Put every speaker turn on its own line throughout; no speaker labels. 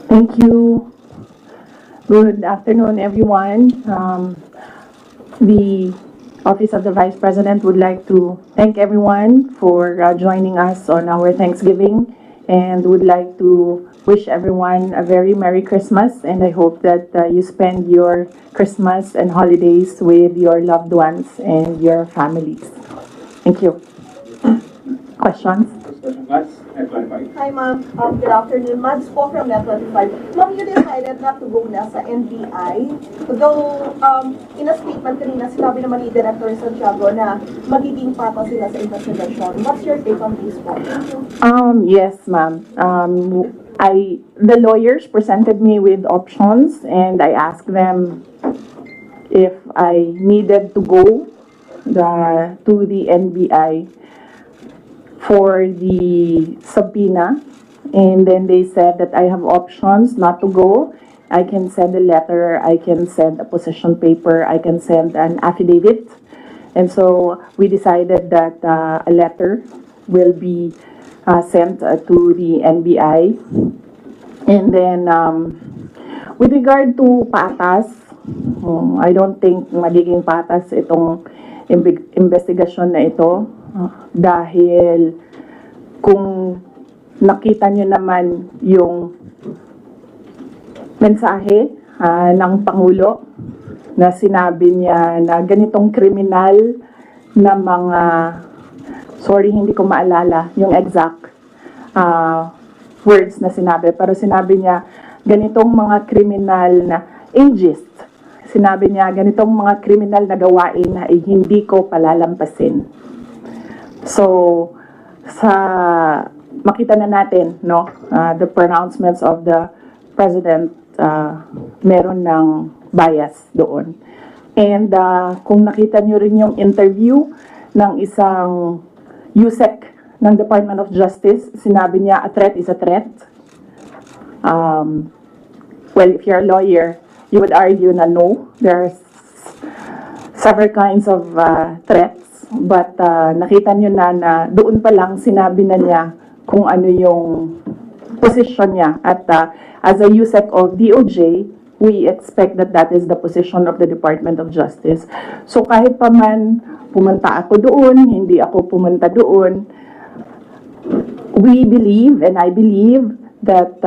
Thank you. Good afternoon, everyone. The Office of the Vice President would like to thank everyone for joining us on our Thanksgiving and would like to wish everyone a very Merry Christmas, and I hope that you spend your Christmas and holidays with your loved ones and your families. Thank you. Questions?
Hi, ma'am. Good afternoon. Mads po from Net25. Ma'am, you decided not to go na sa NBI. Though, in a statement kanina, sinabi naman ni Director Santiago na magiging pata sila sa investigation. What's your take on this po? Thank you.
Yes, ma'am. The lawyers presented me with options, and I asked them if I needed to go to the NBI for the subpoena, and then they said that I have options not to go. I can send a letter, I can send a position paper, I can send an affidavit. And so we decided that a letter will be sent to the NBI. And then with regard to patas, I don't think magiging patas itong investigasyon na ito. Dahil kung nakita nyo naman yung mensahe ng Pangulo na sinabi niya na ganitong kriminal na mga, sorry hindi ko maalala yung exact words na sinabi, pero sinabi niya ganitong mga kriminal na ageist. Sinabi niya ganitong mga kriminal na gawain ay hindi ko palalampasin. So, makita na natin, no, the pronouncements of the President, meron ng bias doon. And kung nakita nyo rin yung interview ng isang USEC ng Department of Justice, sinabi niya, a threat is a threat. Well, if you're a lawyer, you would argue na no, there's several kinds of threats. But nakita nyo na doon pa lang sinabi na niya kung ano yung position niya. At as a USEC of DOJ, we expect that that is the position of the Department of Justice. So kahit pa man pumunta ako doon, hindi ako pumunta doon, we believe, and I believe, that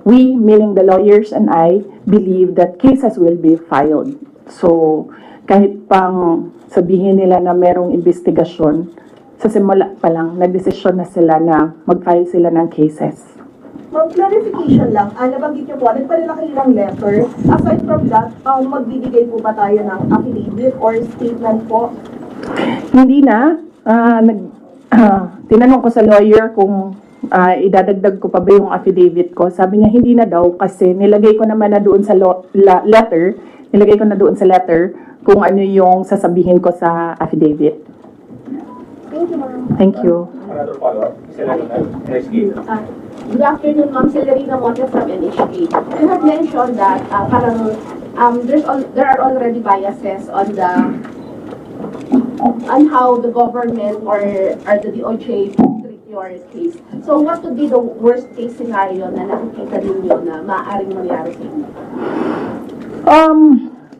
we, meaning the lawyers and I, believe that cases will be filed. So kahit pang sabihin nila na merong investigasyon, sa simula pa lang, nagdesisyon na sila na mag-file sila ng cases.
Ma'am, clarification lang. Nabanggit niyo po, nagpadala kayo ng letter. Aside from that, magbibigay po ba tayo ng affidavit or statement po?
Hindi na. Tinanong ko sa lawyer kung idadagdag ko pa ba yung affidavit ko. Sabi niya hindi na daw kasi nilagay ko naman na doon sa letter, kung ano yung sasabihin ko sa affidavit.
Thank you, ma'am.
Thank you.
Another follow-up.
Good afternoon, Ma'am Celerina Monte from NHK. You have mentioned that there are already biases on how the government or the DOJ treat your case. So what would be the worst case scenario na nakikita ninyo na maaaring mangyari sa inyo?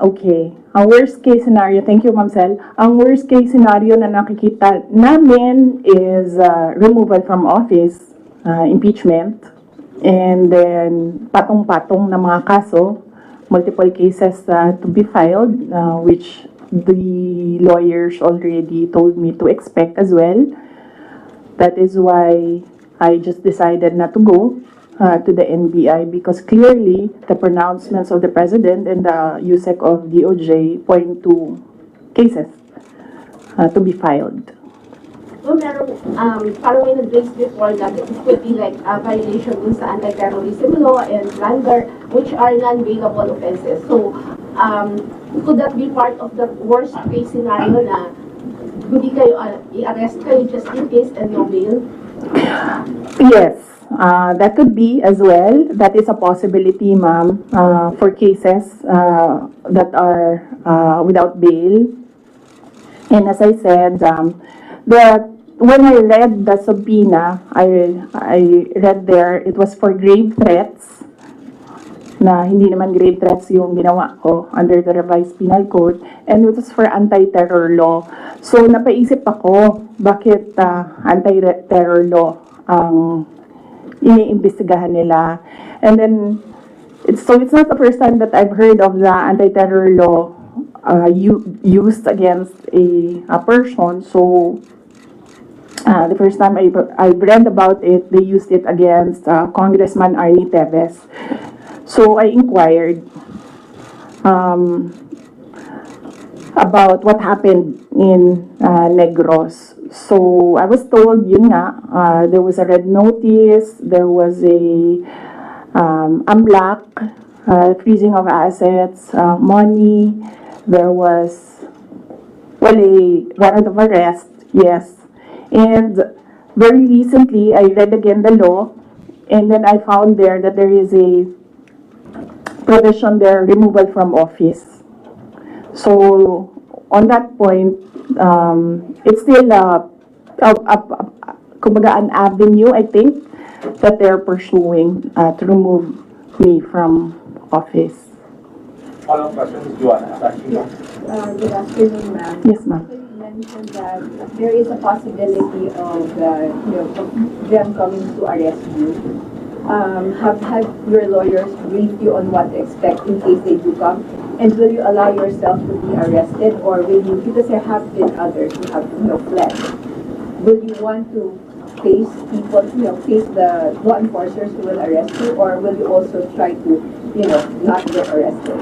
Okay. Ang worst case scenario, thank you, Ma'am Cel. Ang worst case scenario na nakikita namin is removal from office, impeachment, and then patong-patong na mga kaso, multiple cases to be filed, which the lawyers already told me to expect as well. That is why I just decided not to go to the NBI, because clearly the pronouncements of the President and the USEC of DOJ point to cases to be filed.
So, parang may nag-raise before that it could be like a violation dun sa anti-terrorism law and plunder, which are non-bailable offenses. So, could that be part of the worst case scenario na hindi kayo i-arrest kayo just in case and no bail?
Yes. That could be as well. That is a possibility, ma'am, for cases that are without bail. And as I said, when I read the subpoena, I read there it was for grave threats na hindi naman grave threats yung ginawa ko under the revised penal code, and it was for anti-terror law. So napaisip ako, bakit anti-terror law ang iniimbestigahan nila? And then it's not the first time that I've heard of the anti-terror law used against a person. So the first time I read about it, they used it against Congressman Arnie Teves. So I inquired about what happened in Negros. So I was told, yun nga, there was a red notice, there was a AMLAC, freezing of assets, money, there was, well, a warrant of arrest, yes. And very recently, I read again the law, and then I found there that there is a provision there, removal from office. So on that point, it's still kumbaga an avenue, I think, that they're pursuing to remove me from office.
Follow-up questions, Joanna?
Yes. Good afternoon, ma'am.
Yes, ma'am.
You mentioned that there is a possibility of of them coming to arrest you. Have your lawyers briefed you on what to expect in case they do come? And will you allow yourself to be arrested, or will you, because there have been others who have fled, will you want to face people, face the law enforcers who will arrest you, or will you also try to not get arrested?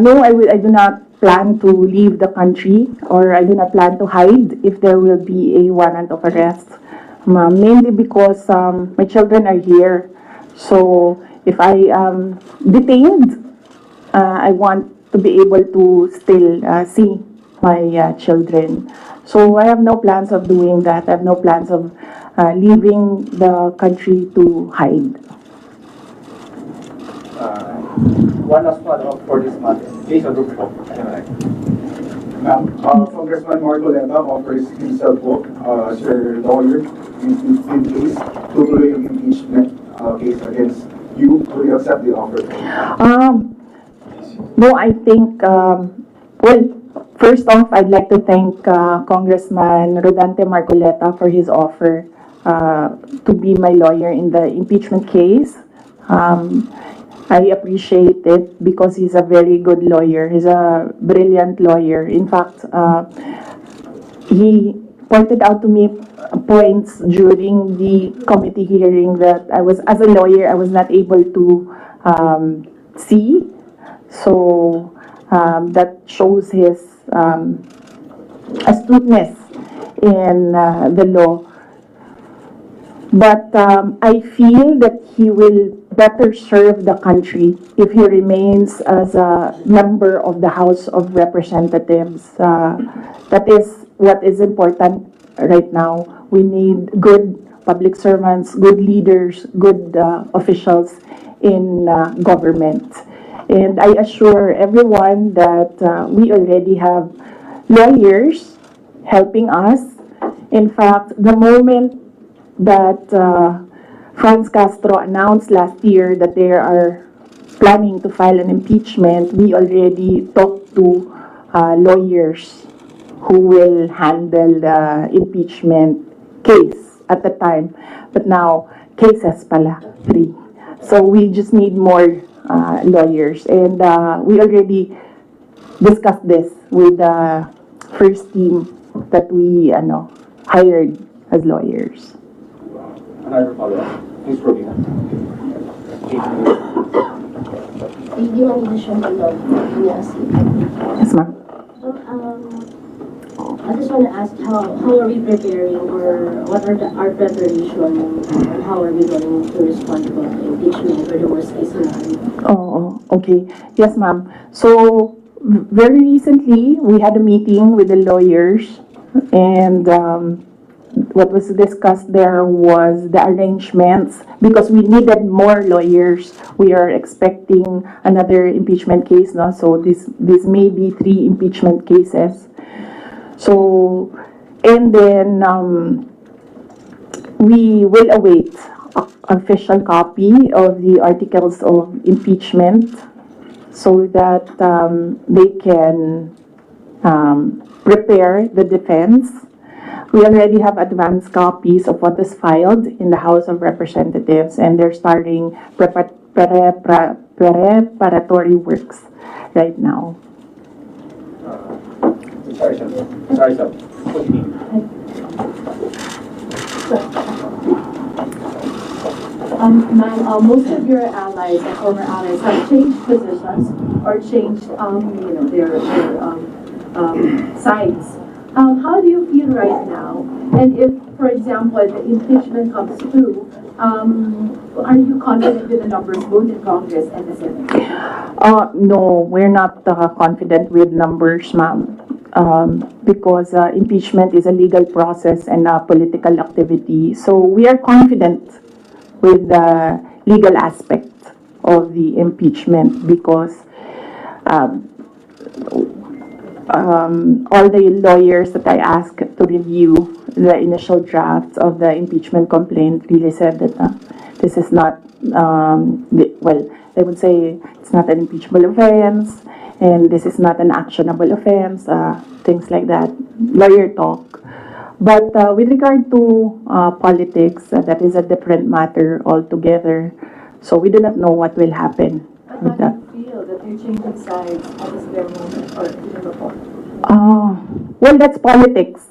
No, I do not plan to leave the country, or I do not plan to hide if there will be a warrant of arrest. Mainly because my children are here. So if I am detained, I want to be able to still see my children. So I have no plans of doing that. I have no plans of leaving the country to hide.
One last follow-up for this matter. Please, group po.
Ma'am, Congressman Marcoleta offers himself po as your lawyer in case tutuloy yung impeachment case against you. Will you accept the offer?
No, I think, well, first off, I'd like to thank Congressman Rodante Marcoleta for his offer to be my lawyer in the impeachment case. I appreciate it because he's a very good lawyer. He's a brilliant lawyer. In fact, he pointed out to me points during the committee hearing that as a lawyer, I was not able to see. So that shows his astuteness in the law. But I feel that he will better serve the country if he remains as a member of the House of Representatives. That is what is important right now. We need good public servants, good leaders, good officials in government. And I assure everyone that we already have lawyers helping us. In fact, the moment that Franz Castro announced last year that they are planning to file an impeachment, we already talked to lawyers who will handle the impeachment case at the time. But now, cases pala, 3. So we just need more lawyers. And we already discussed this with the first team that we hired as lawyers.
Another follow-up. Please, Robina.
Hindi man additional niya si
Yes, ma'am.
So, I just want to ask how are we preparing, or what are our preparation, and how are we going to respond to the impeachment or the worst case scenario?
Oh, okay. Yes, ma'am. So, very recently, we had a meeting with the lawyers, and what was discussed there was the arrangements, because we needed more lawyers. We are expecting another impeachment case, no? So this may be 3 impeachment cases. So, and then we will await official copy of the articles of impeachment so that they can prepare the defense. We already have advanced copies of what is filed in the House of Representatives, and they're starting preparatory works right now.
Sorry, sir. Sorry, sir.
Ma'am, most of your allies and former allies have changed positions or changed, their sides. How do you feel right now? And if, for example, the impeachment comes through, are you confident with the numbers both in Congress and the Senate?
No, we're not confident with numbers, ma'am. Because impeachment is a legal process and a political activity. So we are confident with the legal aspect of the impeachment because all the lawyers that I asked to review the initial drafts of the impeachment complaint really said that this is not, they would say it's not an impeachable offense and this is not an actionable offense, things like that, lawyer talk. But with regard to politics, that is a different matter altogether. So we do not know what will happen with that.
How do you feel that you're changing sides at this very moment or even before?
Well, that's politics.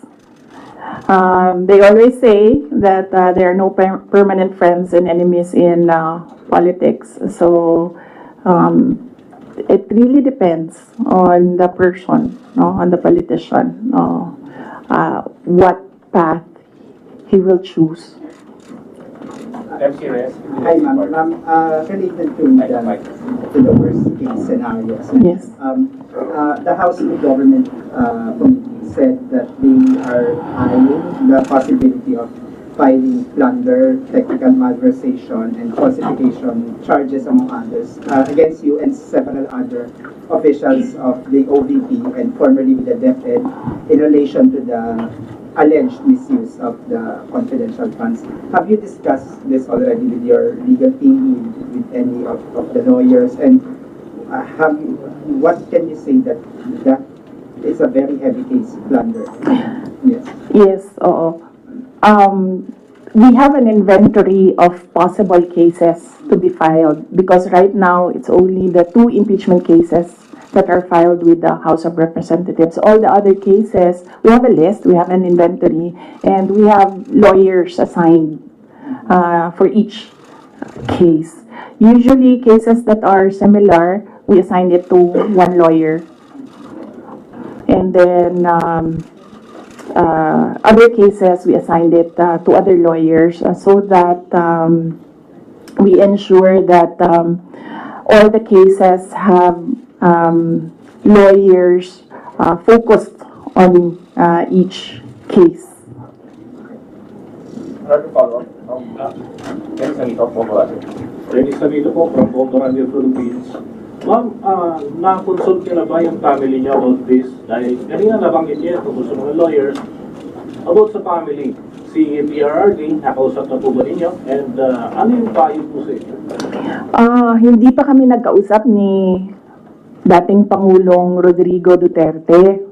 They always say that there are no permanent friends and enemies in politics. So it really depends on the person, no, on the politician, what path he will choose.
MC Reyes.
Hi, ma'am. Related to the worst case scenarios.
Yes.
The House of Government Committee said that they are eyeing the possibility of filing plunder, technical malversation, and falsification charges, among others, against you and several other officials of the OVP and formerly with the DepEd in relation to the alleged misuse of the confidential funds. Have you discussed this already with your legal team, with any of the lawyers, and what can you say that is a very heavy case, plunder? Yes.
Yes, oo. We have an inventory of possible cases to be filed because right now it's only the 2 impeachment cases that are filed with the House of Representatives. All the other cases, we have a list, we have an inventory, and we have lawyers assigned for each case. Usually, cases that are similar, we assign it to one lawyer. And then other cases, we assigned it to other lawyers so that we ensure that all the cases have lawyers focused on each case.
Another follow-up. Dennis Anito, Bombarate.
Dennis Anito po from Bombarate, Philippines. Ma'am, na-consult niyo na ba yung family niyo about this? Dahil kanina nabanggit niya tungkol sa mga lawyers about sa family. Si PRRD, nakausap na po ba ninyo? And ano yung payo po sa inyo?
Hindi pa kami nagkausap ni dating Pangulong Rodrigo Duterte.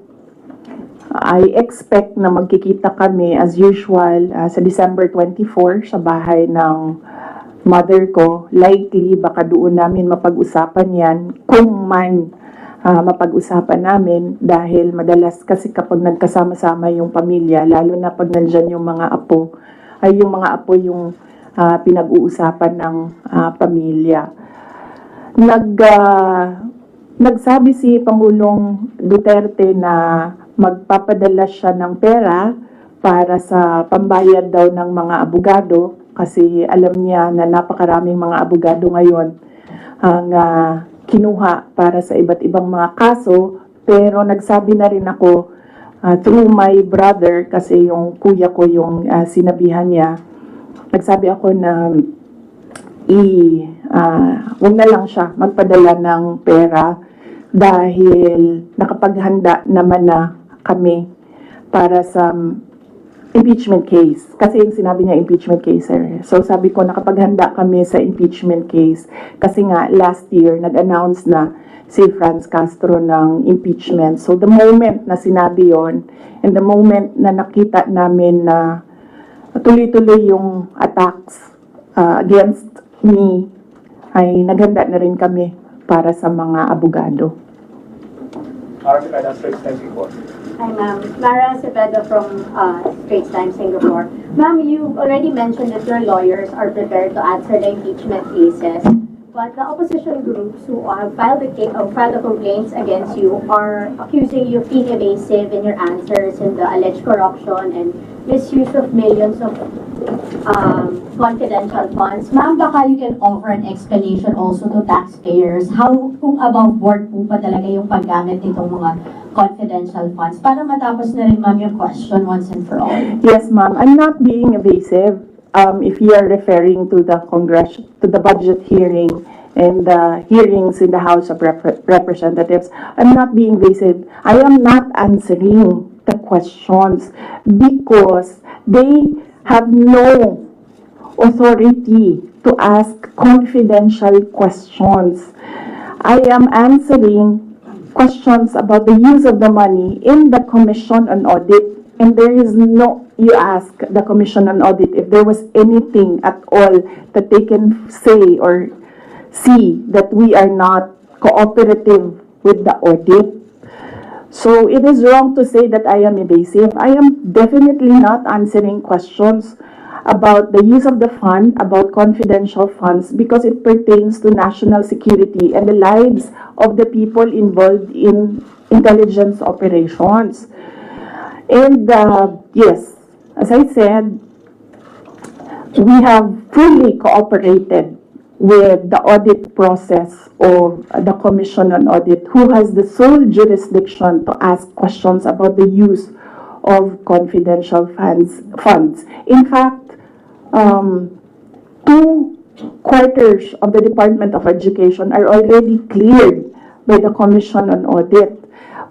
I expect na magkikita kami as usual sa December 24 sa bahay ng mother ko. Likely, baka doon namin mapag-usapan yan kung man mapag-usapan namin dahil madalas kasi kapag nagkasama-sama yung pamilya, lalo na pag nandyan yung mga apo, ay yung mga apo yung pinag-uusapan ng pamilya. Nagsabi si Pangulong Duterte na magpapadala siya ng pera para sa pambayad daw ng mga abogado kasi alam niya na napakaraming mga abogado ngayon ang kinuha para sa iba't ibang mga kaso, pero nagsabi na rin ako through my brother kasi yung kuya ko yung sinabihan niya, nagsabi ako na huwag na lang siya magpadala ng pera dahil nakapaghanda naman na kami para sa impeachment case. Kasi yung sinabi niya impeachment case, sir. So sabi ko, nakapaghanda kami sa impeachment case. Kasi nga, last year, nag-announce na si Franz Castro ng impeachment. So the moment na sinabi yon, and the moment na nakita namin na tuloy-tuloy yung attacks against me, ay naghanda na rin kami para sa mga abogado.
Mara Cepeda, Straits Times Report.
Hi, ma'am. Mara Cepeda from Straits Times, Singapore. Ma'am, you already mentioned that your lawyers are prepared to answer the impeachment cases, but the opposition groups who have filed the complaints against you are accusing you of being evasive in your answers in the alleged corruption and misuse of millions of confidential funds.
Ma'am, baka you can offer an explanation also to taxpayers how kung above board po pa talaga yung paggamit nitong mga confidential funds para matapos na rin ma'am yung question once and for all.
Yes, ma'am. I'm not being evasive. If you are referring to the to the budget hearing and the hearings in the House of Representatives, I'm not being evasive. I am not answering the questions because they have no authority to ask confidential questions. I am answering questions about the use of the money in the Commission on Audit, and there is no, you ask the Commission on Audit if there was anything at all that they can say or see that we are not cooperative with the audit. So it is wrong to say that I am evasive. I am definitely not answering questions about the use of the fund, about confidential funds, because it pertains to national security and the lives of the people involved in intelligence operations. And yes, as I said, we have fully cooperated with the audit process of the Commission on Audit, who has the sole jurisdiction to ask questions about the use of confidential funds. In fact, 2/4 of the Department of Education are already cleared by the Commission on Audit,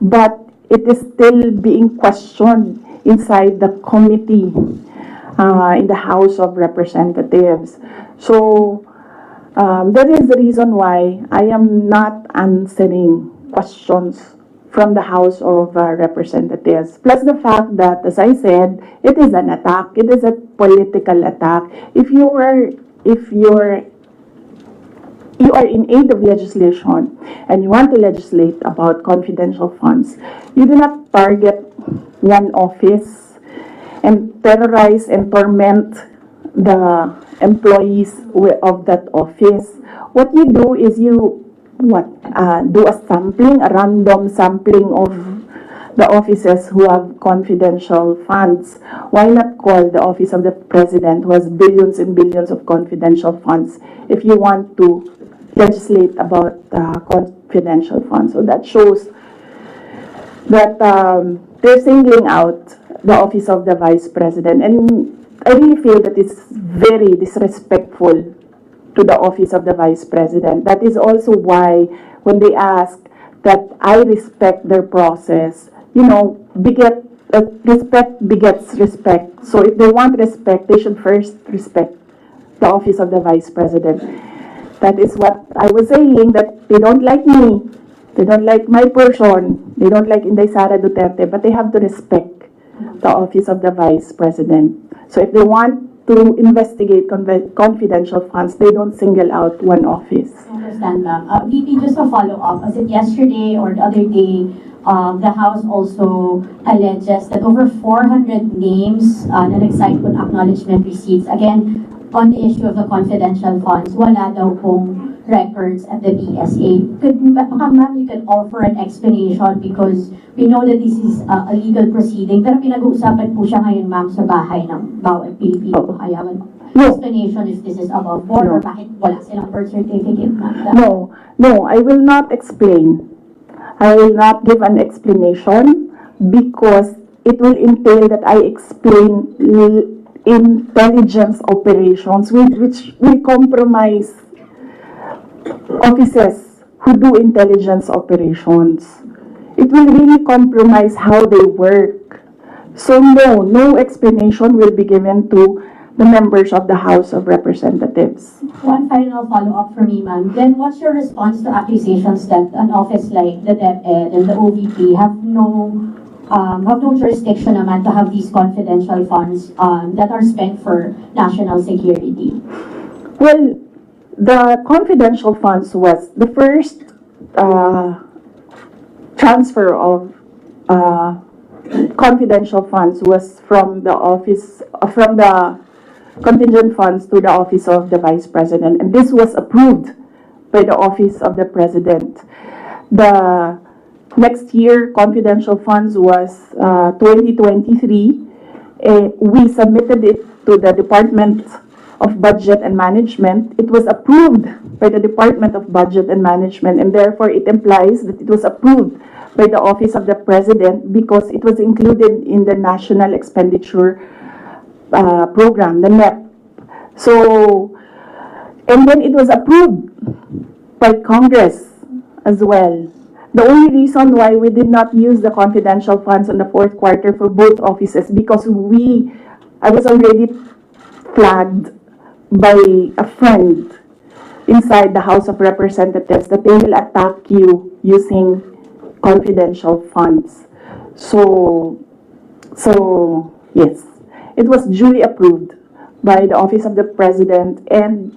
but it is still being questioned inside the committee in the House of Representatives. So that is the reason why I am not answering questions from the House of Representatives. Plus the fact that, as I said, it is an attack. It is a political attack. If you are in aid of legislation and you want to legislate about confidential funds, you do not target one office and terrorize and torment the employees of that office. What you do is you do a sampling, a random sampling of the offices who have confidential funds. Why not call the office of the president who has billions and billions of confidential funds if you want to legislate about confidential funds? So that shows that they're singling out the office of the vice president, and I really feel that it's very disrespectful to the office of the vice president. That is also why when they ask that I respect their process, respect begets respect. So if they want respect, they should first respect the office of the vice president. That is what I was saying, that they don't like me, they don't like my person, they don't like Inday Sara Duterte, but they have to respect the office of the vice president. So if they want to investigate confidential funds, they don't single out one office.
I understand, ma'am. VP, just a follow-up. Was it yesterday or the other day, the House also alleges that over 400 names na nag-cite po acknowledgement receipts, again, on the issue of the confidential funds, wala daw pong records at the BSA. Baka ma'am, you can offer an explanation because we know that this is a legal proceeding, pero pinag-uusapan po siya ngayon, ma'am, sa bahay ng bawat Pilipino. Kaya explanation if this is above board or bakit wala silang birth certificate, ma'am.
No, I will not explain. I will not give an explanation because it will entail that I explain intelligence operations which will compromise offices who do intelligence operations. It will really compromise how they work. So no explanation will be given to the members of the House of Representatives.
One final follow-up for me, ma'am. Then what's your response to accusations that an office like the DepEd and the OVP have no jurisdiction naman to have these confidential funds that are spent for national security?
Well, the confidential funds was the first transfer of confidential funds was from the office, from the contingent funds to the office of the Vice President, and this was approved by the office of the President. The next year confidential funds was 2023. We submitted it to the Department of Budget and Management. It was approved by the Department of Budget and Management, and therefore it implies that it was approved by the Office of the President because it was included in the National Expenditure Program, the NEP. So, and then it was approved by Congress as well. The only reason why we did not use the confidential funds in the fourth quarter for both offices because I was already flagged by a friend inside the House of Representatives that they will attack you using confidential funds. So yes, it was duly approved by the Office of the President and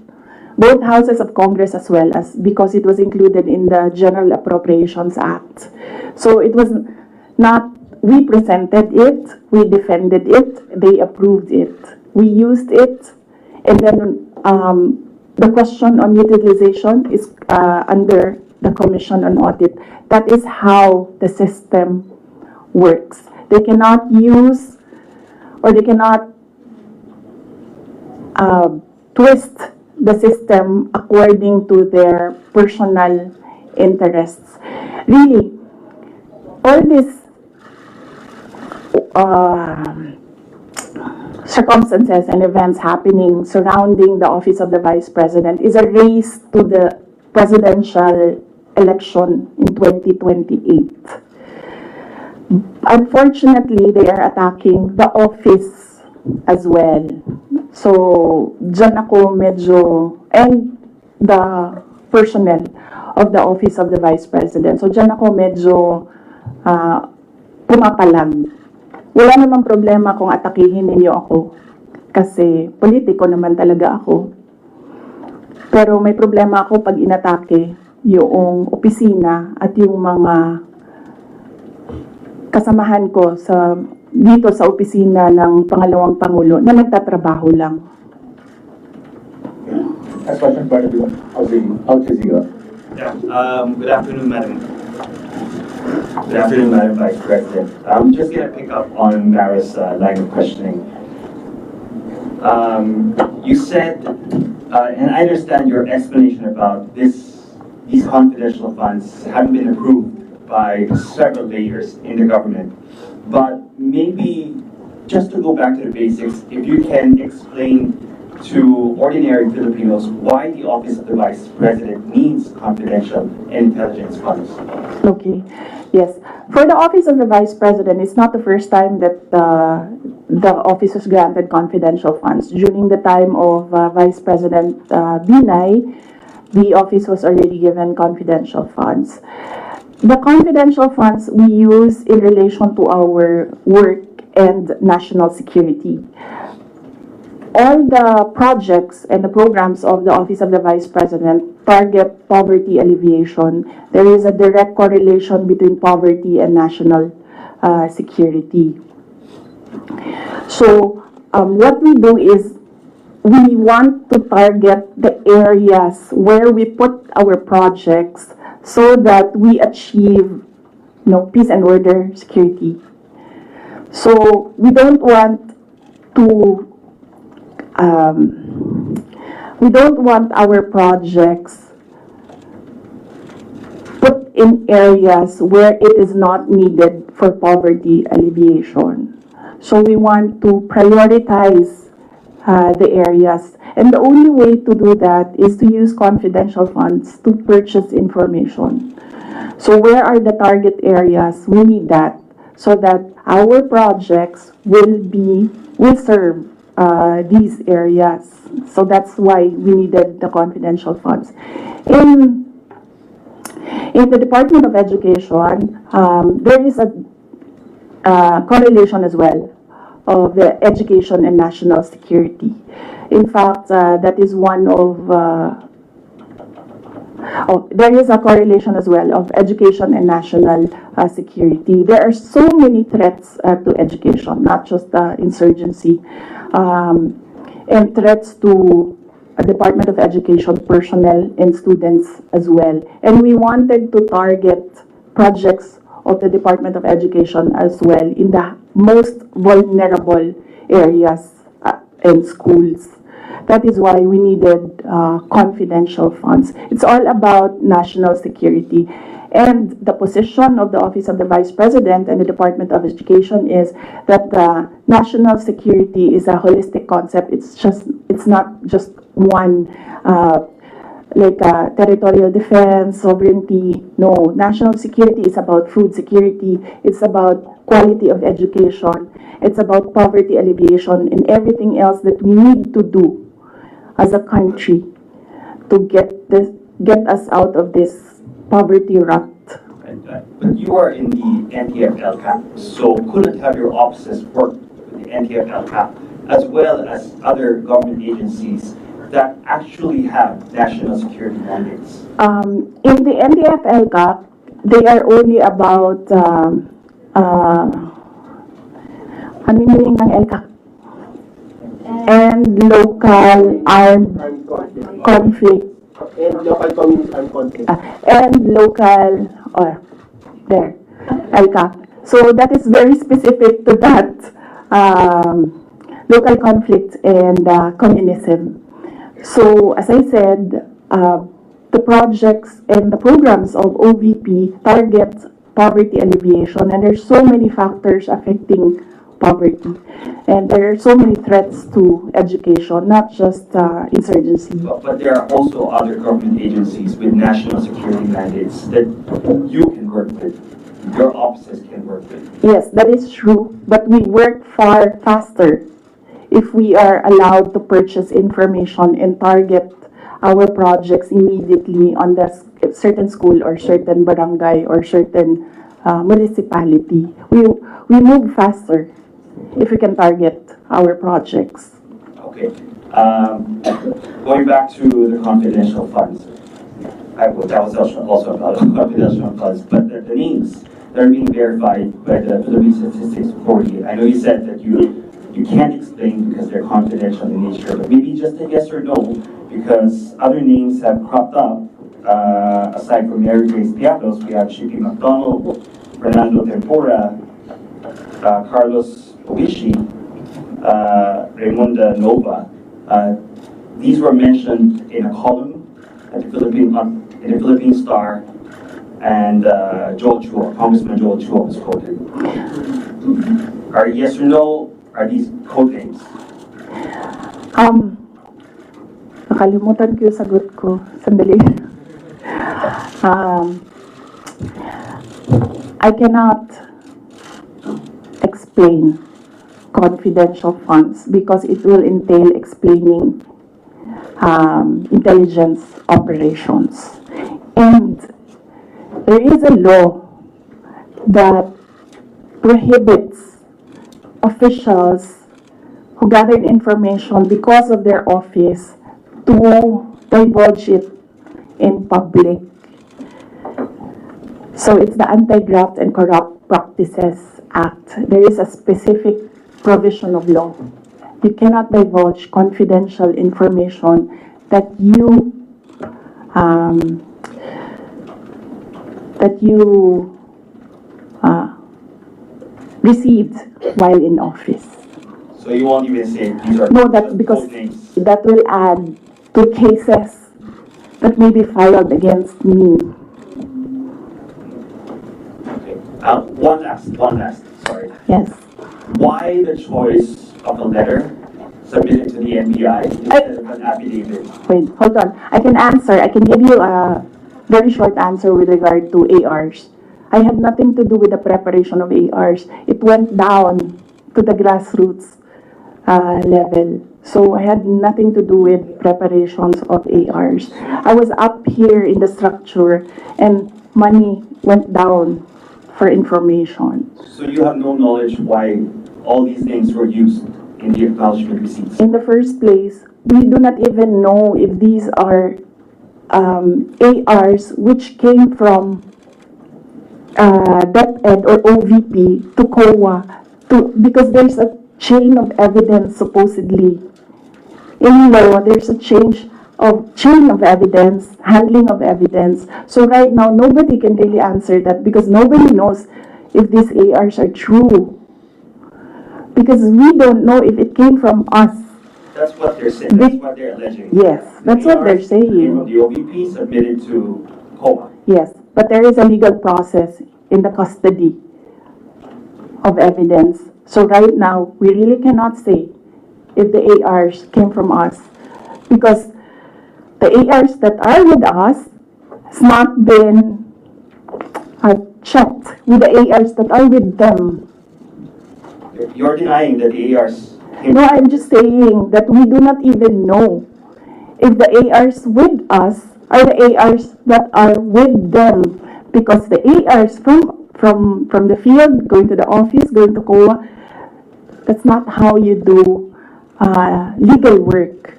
both houses of Congress as well as because it was included in the General Appropriations Act. So it was not, we presented it, we defended it, they approved it. We used it, and then the question on utilization is under the Commission on Audit. That is how the system works. They cannot use or they cannot twist the system according to their personal interests. Really, all these circumstances and events happening surrounding the office of the Vice President is a race to the presidential election in 2028. Unfortunately, they are attacking the office as well. So, dyan ako medyo, and the personnel of the office of the Vice President. So, dyan ako medyo pumapalag. Wala namang problema kung atakihin ninyo ako. Kasi politiko naman talaga ako. Pero may problema ako pag inatake yung opisina at yung mga kasamahan ko dito sa opisina ng pangalawang Pangulo na nagtatrabaho lang.
Next question, part of you. Al Jazeera.
Yeah. Good afternoon, Madam. Good afternoon, Madam Vice President. I'm just going to pick up on Mara's line of questioning. You said, and I understand your explanation about these confidential funds haven't been approved by several layers in the government. But maybe just to go back to the basics, if you can explain to ordinary Filipinos why the Office of the Vice President needs confidential intelligence funds.
Okay, yes. For the Office of the Vice President, it's not the first time that the office was granted confidential funds. During the time of Vice President Binay, the office was already given confidential funds. The confidential funds we use in relation to our work and national security. All the projects and the programs of the Office of the Vice President target poverty alleviation. There is a direct correlation between poverty and national security. So what we do is we want to target the areas where we put our projects so that we achieve, peace and order, security. So we don't want to, we don't want our projects put in areas where it is not needed for poverty alleviation. So we want to prioritize the areas. And the only way to do that is to use confidential funds to purchase information. So where are the target areas? We need that. so that our projects will serve these areas. So that's why we needed the confidential funds. In in the Department of Education, there is a correlation as well of the education and national security. In fact, that is one of there is a correlation as well of education and national security. There are so many threats to education, not just insurgency, and threats to Department of Education personnel and students as well. And we wanted to target projects of the Department of Education as well in the most vulnerable areas and schools. That is why we needed confidential funds. It's all about national security. And the position of the Office of the Vice President and the Department of Education is that the national security is a holistic concept. It's not just one, like territorial defense, sovereignty. No, national security is about food security. It's about quality of education. It's about poverty alleviation and everything else that we need to do as a country to get us out of this poverty rut.
But you are in the NTF-LCAP, so couldn't have your offices work with the NTF-LCAP as well as other government agencies that actually have national security mandates?
In the NTF-LCAP, they are only about ano yung meaning ng LCAP? And local armed conflict.
And local community and conflict.
And local, there, LCAP. So that is very specific to that local conflict and communism. So as I said, the projects and the programs of OVP target poverty alleviation, and there's so many factors affecting poverty. And there are so many threats to education, not just insurgency.
But there are also other government agencies with national security mandates that you can work with, your offices can work with.
Yes, that is true, but we work far faster if we are allowed to purchase information and target our projects immediately on the certain school or certain barangay or certain municipality. We move faster if we can target our projects.
Okay. Going back to the confidential funds, that was also about confidential funds, but the names that are being verified by the Philippine Statistics Authority, I know you said that you can't explain because they're confidential in nature, but maybe just a yes or no, because other names have cropped up. Aside from Mary Grace Piatos, we have Shippy McDonald, Fernando Tempora, Carlos Oishi, Raimonda Nova. These were mentioned in a column at the Philippine Star, and Joel Chua, Congressman Joel Chua was quoted. Are yes or no? Are these code names?
Nakalimutan ko yung sagot ko. Sandali. I cannot explain confidential funds because it will entail explaining intelligence operations. And there is a law that prohibits officials who gathered information because of their office to divulge it in public. So it's the Anti-Graft and Corrupt Practices Act. There is a specific provision of law. You cannot divulge confidential information that you received while in office.
So you won't even say these are
No, that because
code names?
that will add to cases that may be filed against me.
Okay. One last, sorry.
Yes.
Why the choice of a letter submitted to the NBI instead of an affidavit?
Wait, hold on. I can answer. I can give you a very short answer with regard to ARs. I had nothing to do with the preparation of ARs. It went down to the grassroots level. So I had nothing to do with preparations of ARs. I was up here in the structure and money went down for information.
So you have no knowledge why all these names were used in the acknowledgement receipts?
In the first place, we do not even know if these are ARs which came from DepEd or OVP to COA because there's a chain of evidence supposedly. In law, there's a chain of evidence, handling of evidence. So right now, nobody can really answer that because nobody knows if these ARs are true. Because we don't know if it came from us.
That's what they're saying. That's what they're alleging.
Yes, that's what they're
ARs came
saying.
from the OVP submitted to COA.
Yes, but there is a legal process in the custody of evidence. So right now, we really cannot say if the ARs came from us because the ARs that are with us has not been checked with the ARs that are with them.
You're denying that the ARs came
No, I'm just saying that we do not even know if the ARs with us are the ARs that are with them because the ARs from the field, going to the office, going to COA, that's not how you do legal work.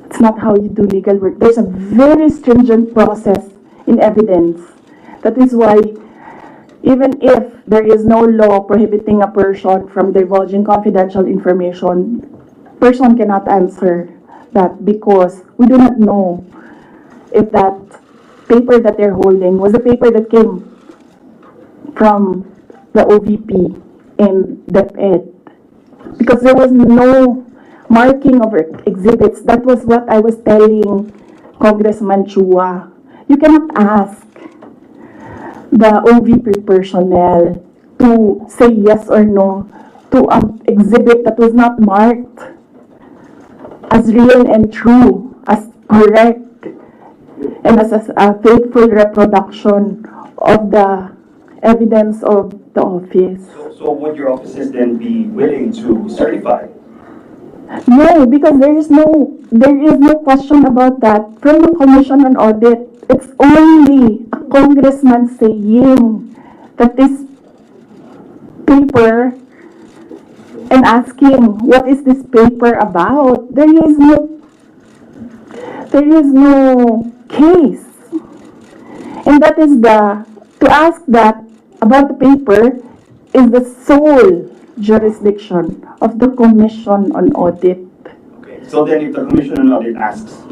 It's not how you do legal work. There's a very stringent process in evidence. That is why even if there is no law prohibiting a person from divulging confidential information, person cannot answer that because we do not know if that paper that they're holding was the paper that came from the OVP and DepEd. Because there was no marking of exhibits. That was what I was telling Congressman Chua. You cannot ask the OVP personnel to say yes or no to an exhibit that was not marked as real and true, as correct, and as a faithful reproduction of the evidence of the office.
So would your offices then be willing to certify?
No, because there is no question about that. From the Commission on Audit, it's only a congressman saying that this paper and asking what is this paper about. There is no case. And that is to ask that about the paper is the sole jurisdiction of the Commission on Audit.
Okay. So then if the Commission on Audit asks,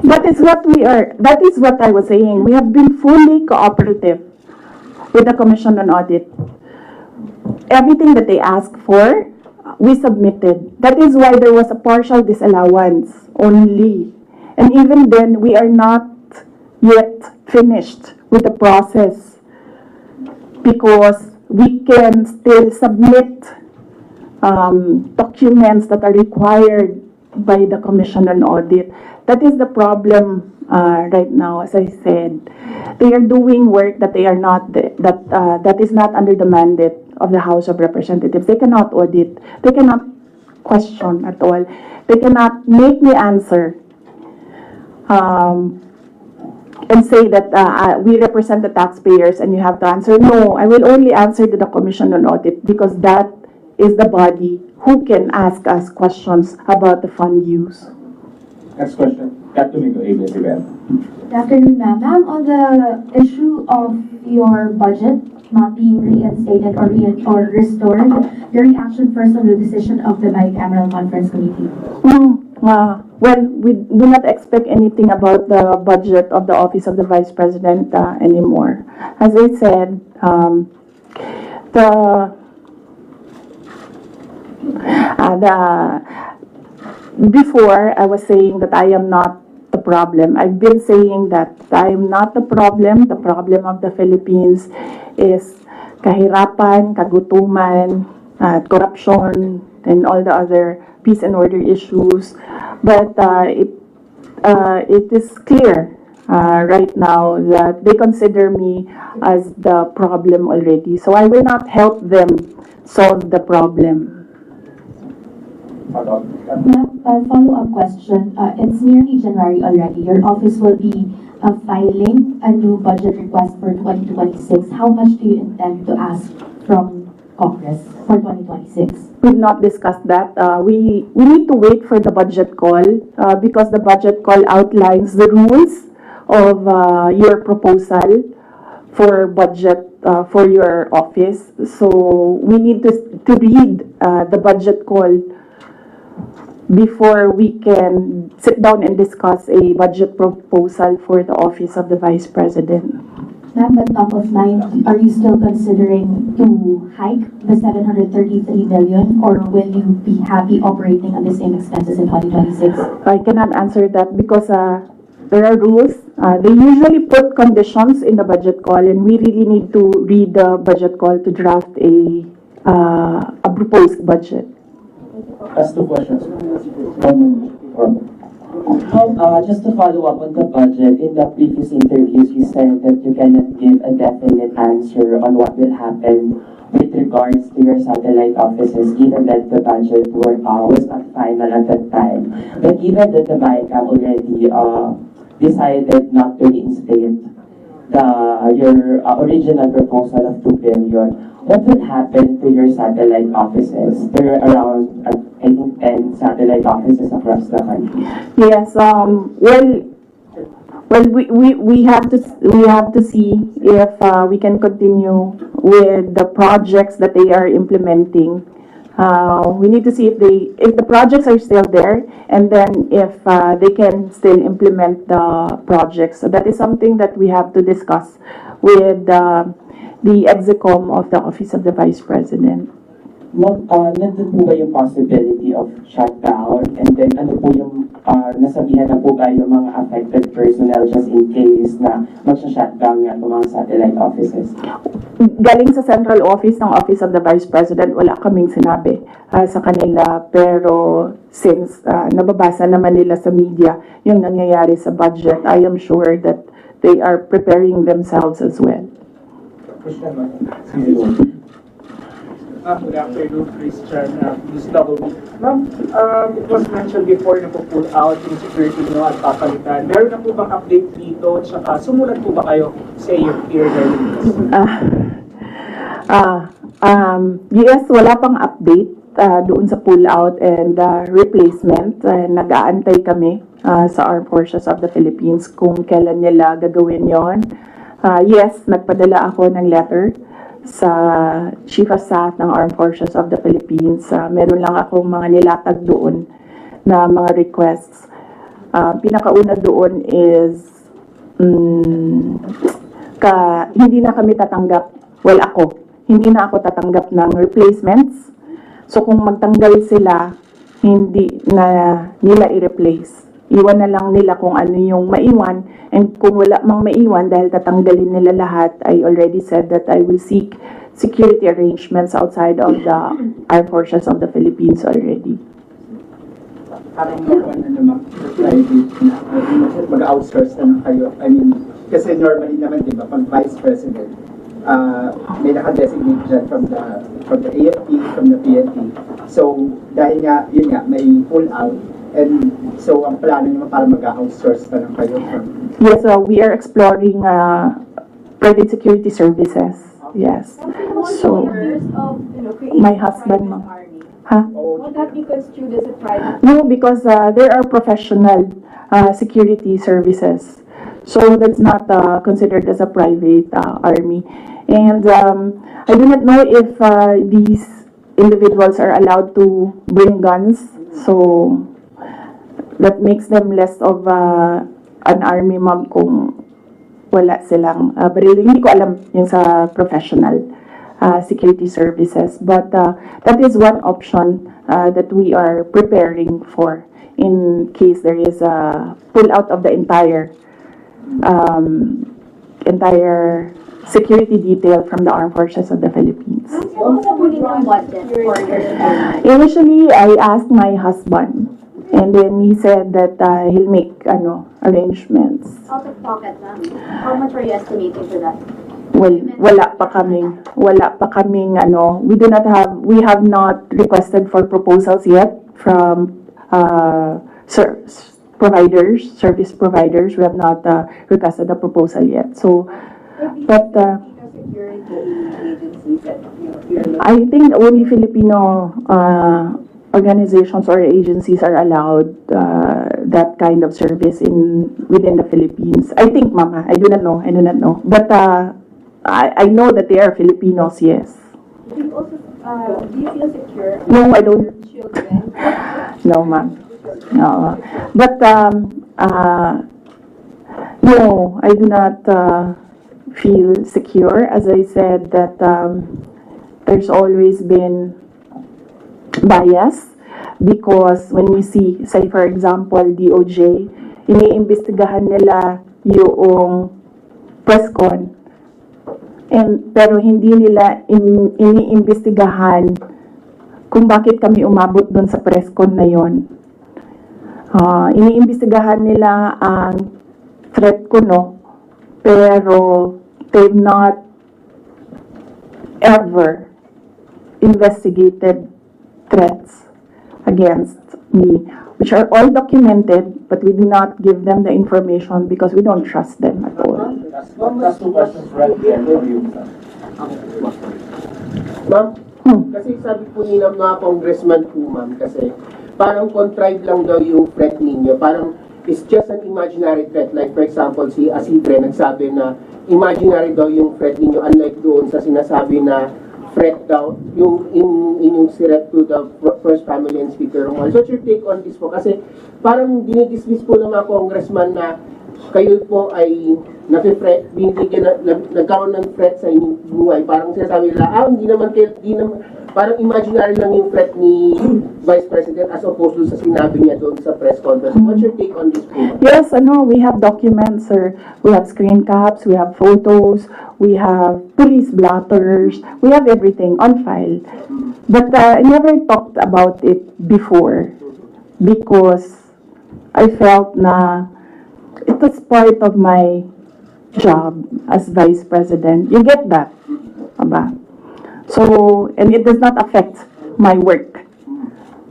That is what I was saying. We have been fully cooperative with the Commission on Audit. Everything that they asked for, we submitted. That is why there was a partial disallowance only. And even then, we are not yet finished with the process because we can still submit documents that are required by the Commission on Audit. That is the problem right now. As I said, they are doing work that they are not that is not under the mandate of the House of Representatives. They cannot audit. They cannot question at all. They cannot make me answer and say that we represent the taxpayers and you have to answer. No, I will only answer to the Commission on Audit because that is the body who can ask us questions about the fund use.
Next question. Got to make ABS event.
Good afternoon, ma'am. Ma'am, on the issue of your budget not being reinstated or restored, your reaction first on the decision of the bicameral conference committee?
Well, we do not expect anything about the budget of the Office of the Vice President anymore. As I said, before I was saying that I am not the problem. I've been saying that I am not the problem. The problem of the Philippines is kahirapan, kagutuman, corruption, and all the other peace and order issues. But it is clear right now that they consider me as the problem already. So I will not help them solve the problem.
Follow-up.
Ma'am, a follow-up question. It's nearly January already. Your office will be filing a new budget request for 2026. How much do you intend to ask from Congress for 2026?
We've not discussed that. We need to wait for the budget call because the budget call outlines the rules of your proposal for budget for your office. So we need to read the budget call before we can sit down and discuss a budget proposal for the office of the Vice President.
Ma'am, but top of mind, are you still considering to hike the 733 million, or will you be happy operating on the same expenses in 2026?
I cannot answer that because there are rules. They usually put conditions in the budget call, and we really need to read the budget call to draft a proposed budget.
Ask two questions. Just to follow up on the budget, in the previous interviews, you said that you cannot give a definite answer on what will happen with regards to your satellite offices, given that the budget was not final at that time. But given that the BICAM already decided not to reinstate your original proposal of 2 billion, what will happen to your satellite offices? There are around, I think, 10 satellite offices across the country.
Yes. Well, we have to see if we can continue with the projects that they are implementing. We need to see if the projects are still there, and then if they can still implement the projects. So that is something that we have to discuss with the execom of the Office of the Vice President.
Nandun po ba yung possibility of shutdown? And then ano po yung nasabihan na po ba yung mga affected personnel just in case na magsha-shutdown nga itong mga satellite offices?
Galing sa central office ng Office of the Vice President, wala kaming sinabi sa kanila. Pero since nababasa naman nila sa media yung nangyayari sa budget, I am sure that they are preparing themselves as well.
Good afternoon, Christian. This double. Ma'am, it was mentioned before na po-pull out yung security nyo at papalitan. Meron na po bang update dito? Tsaka sumulat po ba kayo sa your peer
Yes, wala pang update doon sa pull out and replacement. Nag-aantay kami sa Armed Forces of the Philippines kung kailan nila gagawin yon. Yes, nagpadala ako ng letter sa Chief of Staff ng Armed Forces of the Philippines. Meron lang akong mga nilatag doon na mga requests. Pinakauna doon is hindi na kami tatanggap, hindi na ako tatanggap ng replacements. So kung magtanggal sila, hindi na nila i-replace. Iwan na lang nila kung ano yung maiwan, and kung wala mang maiwan dahil tatanggalin nila lahat, I already said that I will seek security arrangements outside of the Armed Forces of the Philippines already.
Parang private na, mag-outsource na kayo. I mean, kasi normally naman, di ba, pag Vice President, may naka-designate dyan from the AFP, from the PNP. So, dahil nga, yun nga, may pull out. And so, ang plano nyo para mag-outsource pa lang kayo from...
Yes, we are exploring private security services. Yes. So, my husband, ma'am. Huh?
Would that be construed as a private?
No, because there are professional security services. So that's not considered as a private army. And I do not know if these individuals are allowed to bring guns. So that makes them less of an army, ma'am, kung wala silang baril. Hindi ko alam yung sa professional security services. But that is one option that we are preparing for in case there is a pull out of the entire security detail from the Armed Forces of the Philippines.
Initially,
Initially, I asked my husband And then he said that he'll make arrangements.
Out of pocket, ma'am. How much are you estimating for that?
Well, wala pa kaming, we have not requested for proposals yet from service providers. We have not requested a proposal yet. So, but I think only Filipino organizations or agencies are allowed that kind of service within the Philippines. I think, Mama, I do not know. But I know that they are Filipinos, yes.
Do you feel secure?
No, I don't.
Children?
No, ma'am. No. But, no, I do not feel secure. As I said, that there's always been bias because when you see, say for example, DOJ, iniimbestigahan nila yung press con, pero hindi nila iniimbestigahan kung bakit kami umabot doon sa press con na yon. Iniimbestigahan nila ang threat ko, no, pero they've not ever investigated threats against me, which are all documented, but we do not give them the information because we don't trust them at all.
That's two questions right there for you.
Ma'am, kasi sabi po ni mga congressman po, ma'am, kasi parang contrived lang daw yung threat ninyo. Parang it's just an imaginary threat. Like for example, si Asidre nagsabi na imaginary daw yung threat ninyo, unlike doon sa sinasabi na threat daw yung inyong threat to the first family and Speaker Romuald. So what's your take on this po? Kasi parang dinidismiss po ng mga congressman na kayo po ay nagkaroon ng threat sa inyong buhay. Parang sinasabi nila, hindi naman, parang imaginary lang yung threat ni Vice President as opposed to sa sinabi niya doon sa press conference. What's your take on this po?
Yes, we have documents, sir. We have screen caps, we have photos, we have police blotters, we have everything on file. But I never talked about it before because I felt na it was part of my job as Vice President. You get that? Aba? So, and it does not affect my work.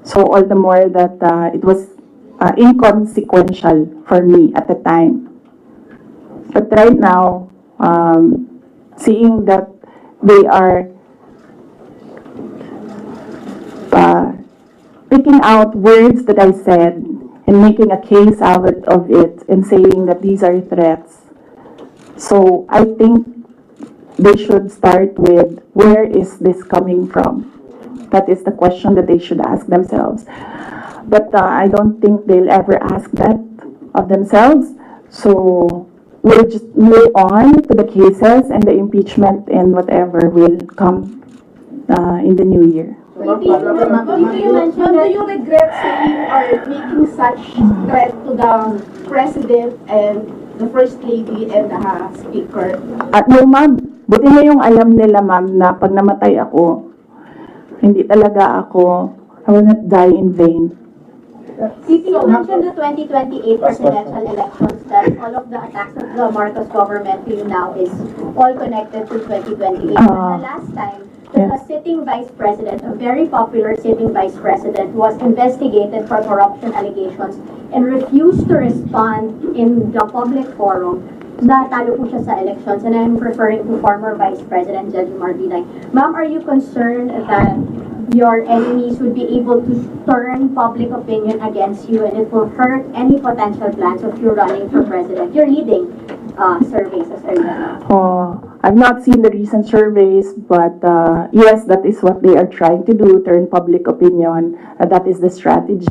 So, all the more that it was inconsequential for me at the time. But right now, seeing that they are picking out words that I said and making a case out of it and saying that these are threats. So, I think they should start with, where is this coming from? That is the question that they should ask themselves. But I don't think they'll ever ask that of themselves. So we'll just move on to the cases and the impeachment and whatever will come in the new year.
Do you regret saying or making such threat to the President and the First Lady and the Speaker?
No, ma'am. Buti na yung alam nila, ma'am, na pag namatay ako, hindi talaga ako, I will not die in vain.
CP, you mentioned the 2028 presidential elections, that all of the attacks of the Marcos government to you now is all connected to 2028. But the last time, a sitting vice president, a very popular sitting vice president, was investigated for corruption allegations and refused to respond in the public forum. Natalo po siya sa elections, and I'm referring to former Vice President Judge Marvinay. Ma'am, are you concerned that your enemies would be able to turn public opinion against you and it will hurt any potential plans of you running for president? You're leading surveys as early as now.
I've not seen the recent surveys, but yes, that is what they are trying to do, turn public opinion. That is the strategy.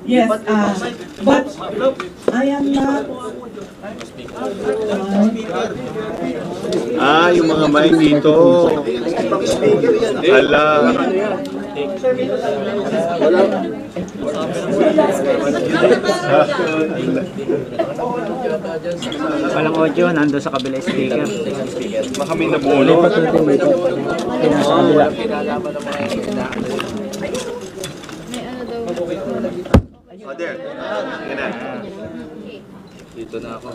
Yes. But Yung mga mic dito. Ala.
Walang audio, nando sa kabila speaker.
Baka may nabulot. Oh, there. Yan na. Dito na ako.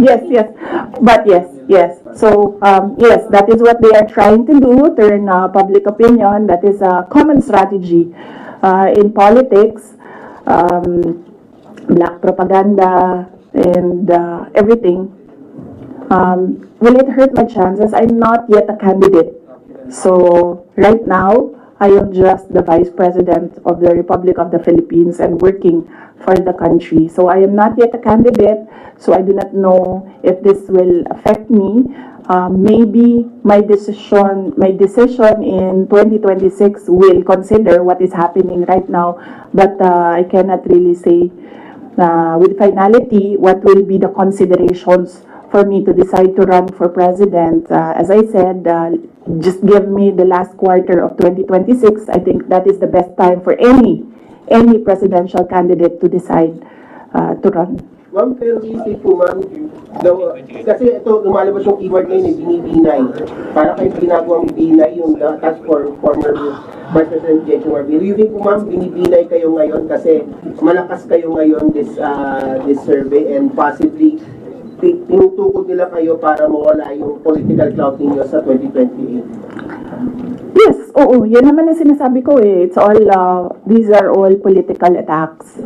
Yes, yes, but yes. So, yes, that is what they are trying to do, turn public opinion. That is a common strategy in politics, black propaganda, and everything. Will it hurt my chances? I'm not yet a candidate. So, right now, I am just the Vice President of the Republic of the Philippines and working for the country. So I am not yet a candidate, so I do not know if this will affect me. Maybe my decision in 2026 will consider what is happening right now, but I cannot really say with finality what will be the considerations for me to decide to run for president. As I said, just give me the last quarter of 2026. I think that is the best time for any presidential candidate to decide to run.
Ma'am, pero isip po ma'am, kasi ito, lumalabas yung keyword ngayon, binibinay. Para kayo ginagawang binay yung task for former Vice President J. Humarap. Do you think po ma'am, binibinay kayo ngayon kasi malakas kayo ngayon this survey and possibly tinutukod nila kayo para mawala yung political clout ninyo sa 2028?
Yes, oo. Yan naman ang sinasabi ko eh. It's all, these are all political attacks.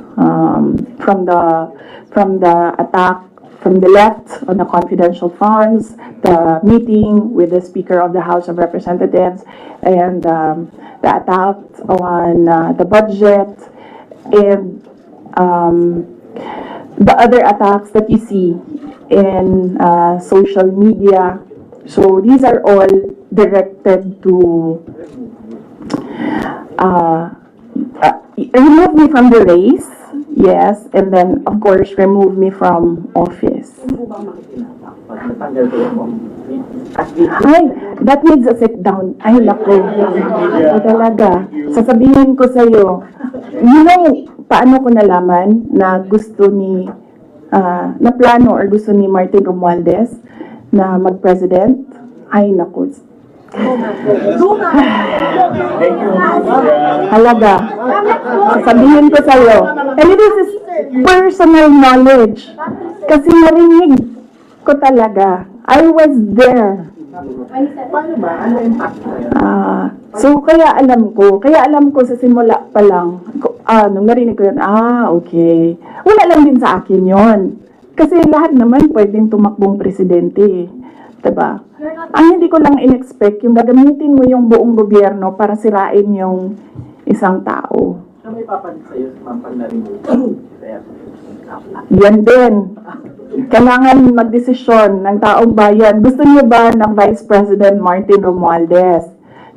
From the attack from the left on the confidential funds, the meeting with the Speaker of the House of Representatives, and the attack on the budget, and the other attacks that you see in social media. So these are all directed to remove me from the race, yes, and then of course remove me from office. Ay, that needs a sit down. Ay, naku. Talaga. Sasabihin ko sa'yo, you know, paano ko nalaman na gusto ni, na plano or gusto ni Martin Romualdez na mag-president? Ay, naku. Halaga. Sasabihin ko sa'yo. And this is personal knowledge. Kasi narinig ko talaga. I was there. So, kaya alam ko sa simula pa lang, nung narinig ko yun, okay. Wala lang din sa akin yon. Kasi lahat naman pwedeng tumakbong presidente. Diba? Ang hindi ko lang in-expect, yung gagamitin mo yung buong gobyerno para sirain yung isang tao.
Siya may papalit sa'yo, ma'am, pag narinig.
Yan din. Kailangan magdesisyon ng taong bayan. Gusto niyo ba ng Vice President Martin Romualdez?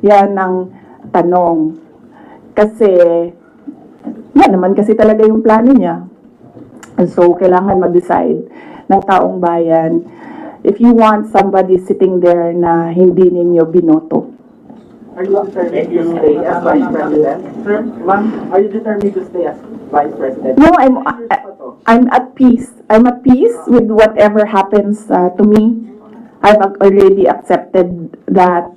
Yan ang tanong. Kasi, yan naman kasi talaga yung plano niya. So, kailangan mag-decide ng taong bayan if you want somebody sitting there na hindi ninyo binoto.
Are you determined to stay as Vice President? Sir, ma'am, are you determined to stay as Vice President?
No, I'm at peace. I'm at peace with whatever happens to me. I've already accepted that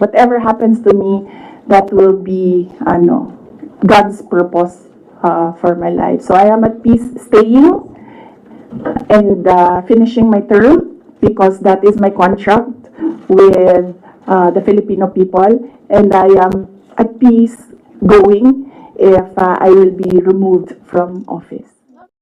whatever happens to me, that will be God's purpose for my life. So I am at peace staying and finishing my term because that is my contract with the Filipino people, and I am at peace going if I will be removed from office.